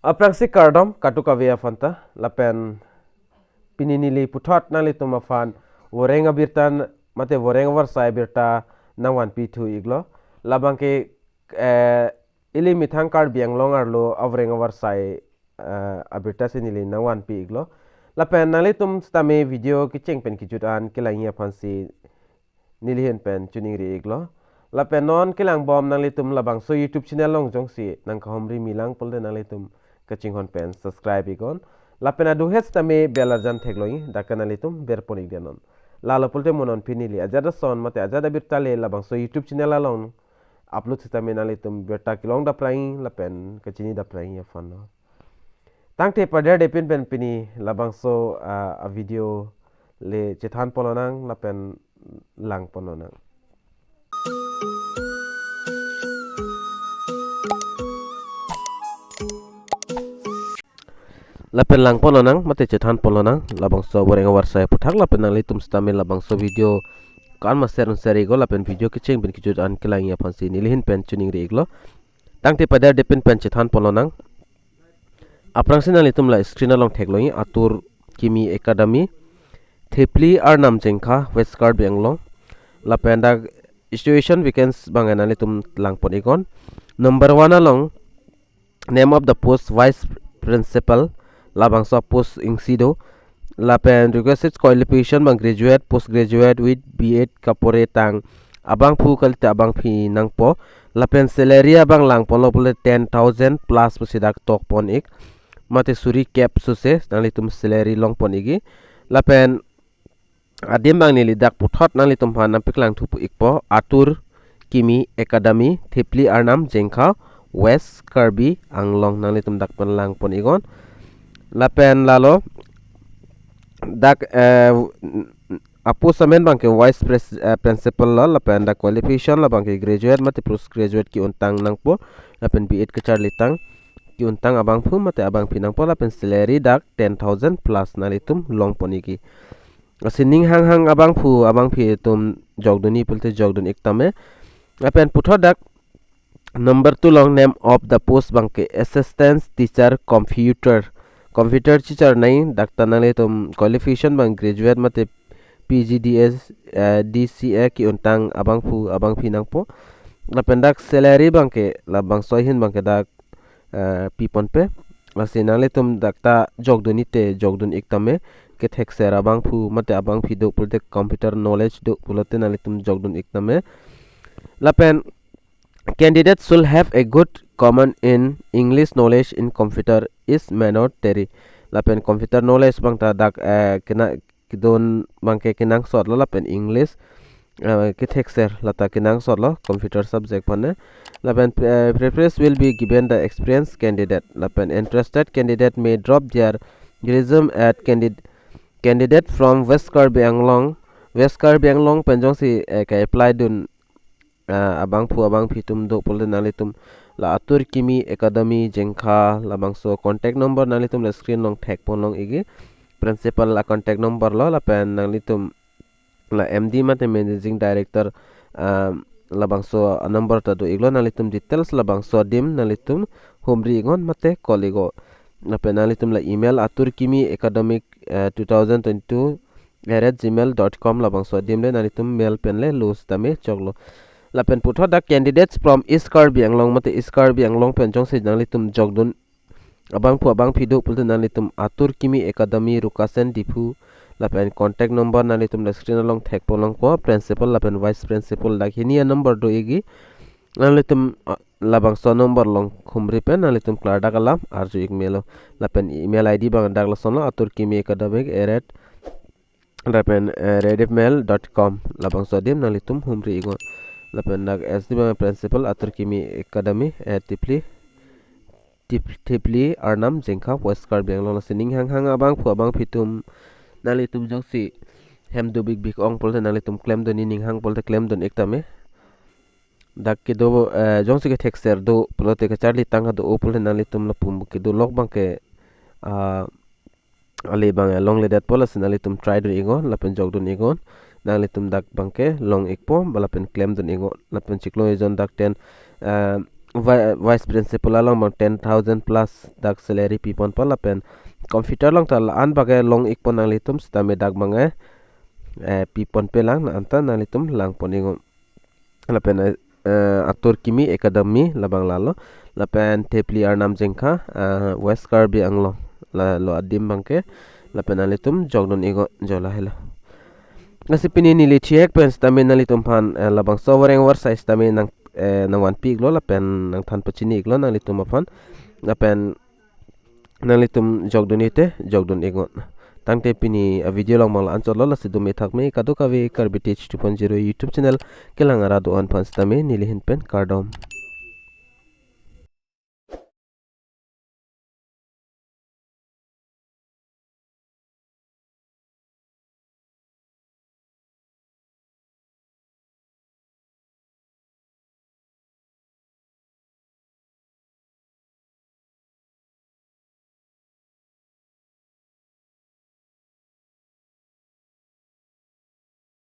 Aprang si KARDOM katukavia fanta lapen pininili puthot nali tumafan VORENG abirtan mate VORENG Awarsai birta nangwan P2 iglo labangke ili mithang Karbi Anglong arlo VORENG Awarsai abirta sinili nangwan P iglo lapen nali tum stame video kicheng pen kijutan kilangia fansi nilihen pen tuning ri iglo lapen non kilang bom nali tum labang so YouTube channel long jongsi nang kahomri milang polde nali tum kaching hon pen subscribe igon lapen adu hes tame belarjan thegloi dakanali tum berponik denon lalo polte monon pinili ajada son mate ajada birtale labang so YouTube channel along upload tame nali tum berta kilong da prai lapen kachini da prai ya fano tangte pada depin pen pini labang so a video le chethan polonang lapen lang polonang lapen lang polonang mate chethan polonang labang so VORENG Awarsai puthak lapen nang litum stame labang so video kan master seri go lapen video kicheng ben kijut an kelang ya pansi nilihin pen tuning ri iglo tangte pada depin pen chethan polonang aprang sin litum la screen along thegloi Aturkimi academy thepli arnam jengkha West Karbi Anglong lapen da situation vacancies bangana litum lang ponigon number 1 along name of the post vice principal labangso post ingsido lapen requested qualification bang graduate postgraduate with B.Ed kapore tang abang phu kalte abang phi nangpo lapen salary abang lang polo pole 10,000 plus pusidak tok pon ik mate suri cap suse nalitum salary long pon igi lapen adim bang nili dak puthot nalitum phan napiklang thupu ikpo Aturkimi academy thepli arnam jengkha West Karbi Anglong nalitum dak pon lang pon igon lapen lalo dak apu samen bangke vice principal la lapen dak qualification la bangke graduate mate postgraduate ki untang nangpo lapen B.Ed kechar litang ki untang abang phu mate abang pinang po lapen salary dak 10,000 plus nalitum long poniki asining hang abang phu abang phi tum jogduni pulte jogdun iktame lapen putho dak number 2 long name of the post bangke assistant teacher computer teacher nai dakta nale tum qualification bang graduate mate PGDS DCA ki untang abang phi nangpo lapen dak salary bangke labang soihin bangke dak pipon pe asinale tum dakta jogduni te jogdun iktame ke thekser abang phu mate abang phi do pulte computer knowledge do pulote nale tum jogdun iktame lapen candidates should have a good common in English knowledge in computer is mandatory lapen computer knowledge bang ta dak kena kidon bangke kinang sot lo lapen English ki thekser lata kinang sot lo computer subject pane lapen preference will be given the experienced candidate lapen interested candidate may drop their resume at candidate from West Karbi Anglong penjong si ka apply dun abang phi tum do polde nalitum la Aturkimi academy jengkha labangso contact number nalitum la screen long thek ponlong igi principal la contact number lo la pen nalitum la MD mate managing director labangso number ta do iglo nalitum details labangso dim nalitum homri ingon mate koligo la pen nalitum la email Aturkimi academic 2022 @gmail.com labangso dim le nalitum mail pen le lose tame choglo lapen putho da candidates from East Karbi Anglong mate East Karbi Anglong penjong se nalitum jogdun abang phi do pulte nalitum Aturkimi academy rukasen dipu lapen contact number nalitum la screen along thek polong ko principal lapen vice principal dak hinia number do igi nalitum labang so number long khumri pen nalitum klar dakalam arju email lapen email id bang dak la sono Aturkimi academy lapen redifmail.com labang so dim nalitum humri igon lapen dak SD bang principal Aturkimi academy tipli arnam jengkha West Karbi Anglong sining hang abang phitum nalitum jongsi hem do big ong polte nalitum claim do ning hang polte claim don ektame dak ke do jongsi ke thekser do polte ke charli tang do polte nalitum la pum ke do lok bang ke ali bang long le dat pola nalitum try do ingon lapen jog don ingon nalitum dak bang ke long ekpo balapen claim don ingon lapen chiklo ejon dak ten vice principal along mang 10,000 plus dak salary pipon pala pen computer long tal an bagai long ikpon ang litum stame dak mangai pipon pelang na anta na litum lang poningo lapen Aturkimi academy labang lalo lapen tepli arnam jengkha west Karbi Anglong la lo adim bangke lapen alitum jogdon igo jola hela ngasi pini nili chiek pen stame na litum pan labang so woreng Awarsai stame nang nang wan pig lo lapen nang than pachini iglo nang litum apan lapen nang litum jogdon ite jogdon igo tangte pini video long mal ansol lo sidum ethak me kadu kawe Karbi Teach 2.0 YouTube channel kelang ara doan pan stame nilihin pen KARDOM